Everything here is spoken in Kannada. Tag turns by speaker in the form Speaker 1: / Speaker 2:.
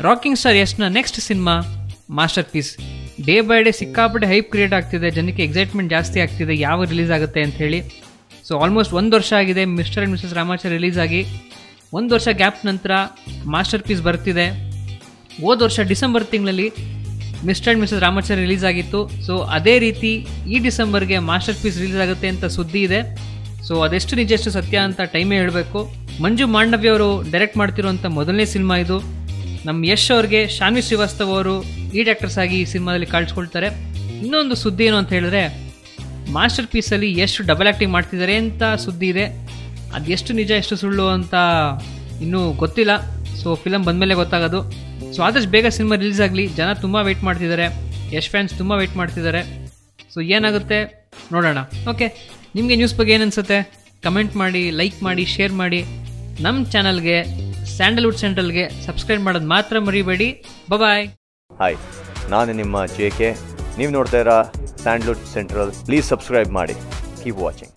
Speaker 1: ರಾಕಿಂಗ್ ಸ್ಟಾರ್ ಯಶ್ನ next cinema masterpiece. Day by day ಸಿಕ್ಕಾಪಟ್ಟೆ ಹೈಪ್ ಕ್ರಿಯೇಟ್ ಆಗ್ತಿದೆ, ಜನಕ್ಕೆ ಎಕ್ಸೈಟ್ಮೆಂಟ್ ಜಾಸ್ತಿ ಆಗ್ತಿದೆ ಯಾವಾಗ ರಿಲೀಸ್ ಆಗುತ್ತೆ ಅಂತ ಹೇಳಿ. ಸೊ ಆಲ್ಮೋಸ್ಟ್ 1 ವರ್ಷ ಆಗಿದೆ mister and Mrs Ramachari release ಆಗಿ. 1 ವರ್ಷ ಗ್ಯಾಪ್ ನಂತರ ಮಾಸ್ಟರ್ ಪೀಸ್ ಬರ್ತಿದೆ. ಹೋದ ವರ್ಷ ಡಿಸೆಂಬರ್ ತಿಂಗಳಲ್ಲಿ mister and Mrs Ramachari release ಆಗಿತ್ತು. ಸೊ ಅದೇ ರೀತಿ ಈ ಡಿಸೆಂಬರ್ಗೆ ಮಾಸ್ಟರ್ ಪೀಸ್ ರಿಲೀಸ್ ಆಗುತ್ತೆ ಅಂತ ಸುದ್ದಿ ಇದೆ. ಸೊ ಅದೆಷ್ಟು ನಿಜ ಎಷ್ಟು ಸತ್ಯ ಅಂತ ಟೈಮೇ ಹೇಳಬೇಕು. ಮಂಜು ಮಾಂಡವ್ಯ ಅವರು ಡೈರೆಕ್ಟ್ ಮಾಡ್ತಿರುವಂಥ ಮೊದಲನೇ ಸಿನಿಮಾ ಇದು. ನಮ್ಮ ಯಶ್ ಅವ್ರಿಗೆ ಶಾನ್ವಿ ಶ್ರೀವಾಸ್ತವ್ ಅವರು ಲೀಡ್ ಆ್ಯಕ್ಟರ್ಸ್ ಆಗಿ ಈ ಸಿನಿಮಾದಲ್ಲಿ ಕಾಣಿಸ್ಕೊಳ್ತಾರೆ. ಇನ್ನೊಂದು ಸುದ್ದಿ ಏನು ಅಂತ ಹೇಳಿದ್ರೆ, ಮಾಸ್ಟರ್ ಪೀಸಲ್ಲಿ ಎಷ್ಟು ಡಬಲ್ ಆ್ಯಕ್ಟಿಂಗ್ ಮಾಡ್ತಿದ್ದಾರೆ ಅಂತ ಸುದ್ದಿ ಇದೆ. ಅದು ಎಷ್ಟು ನಿಜ ಎಷ್ಟು ಸುಳ್ಳು ಅಂತ ಇನ್ನೂ ಗೊತ್ತಿಲ್ಲ. ಸೊ ಫಿಲಮ್ ಬಂದಮೇಲೆ ಗೊತ್ತಾಗೋದು. ಸೊ ಆದಷ್ಟು ಬೇಗ ಸಿನಿಮಾ ರಿಲೀಸ್ ಆಗಲಿ, ಜನ ತುಂಬ ವೆಯ್ಟ್ ಮಾಡ್ತಿದ್ದಾರೆ, ಯಶ್ ಫ್ಯಾನ್ಸ್ ತುಂಬ ವೆಯ್ಟ್ ಮಾಡ್ತಿದ್ದಾರೆ. ಸೊ ಏನಾಗುತ್ತೆ ನೋಡೋಣ. ಓಕೆ, ನಿಮಗೆ ನ್ಯೂಸ್ ಬಗ್ಗೆ ಏನು ಅನಿಸುತ್ತೆ ಕಮೆಂಟ್ ಮಾಡಿ, ಲೈಕ್ ಮಾಡಿ, ಶೇರ್ ಮಾಡಿ. ನಮ್ಮ ಚಾನಲ್ಗೆ ಸ್ಯಾಂಡಲ್ವುಡ್ ಸೆಂಟ್ರಲ್ಗೆ ಸಬ್ಸ್ಕ್ರೈಬ್ ಮಾಡೋದು ಮಾತ್ರ ಮರಿಬೇಡಿ. ಬಾಯ್.
Speaker 2: ಹಾಯ್, ನಾನು ನಿಮ್ಮ JK. ನೀವು ನೋಡ್ತಾ ಇರೋ ಸ್ಯಾಂಡಲ್ವುಡ್ ಸೆಂಟ್ರಲ್. ಪ್ಲೀಸ್ ಸಬ್ಸ್ಕ್ರೈಬ್ ಮಾಡಿ. Keep watching.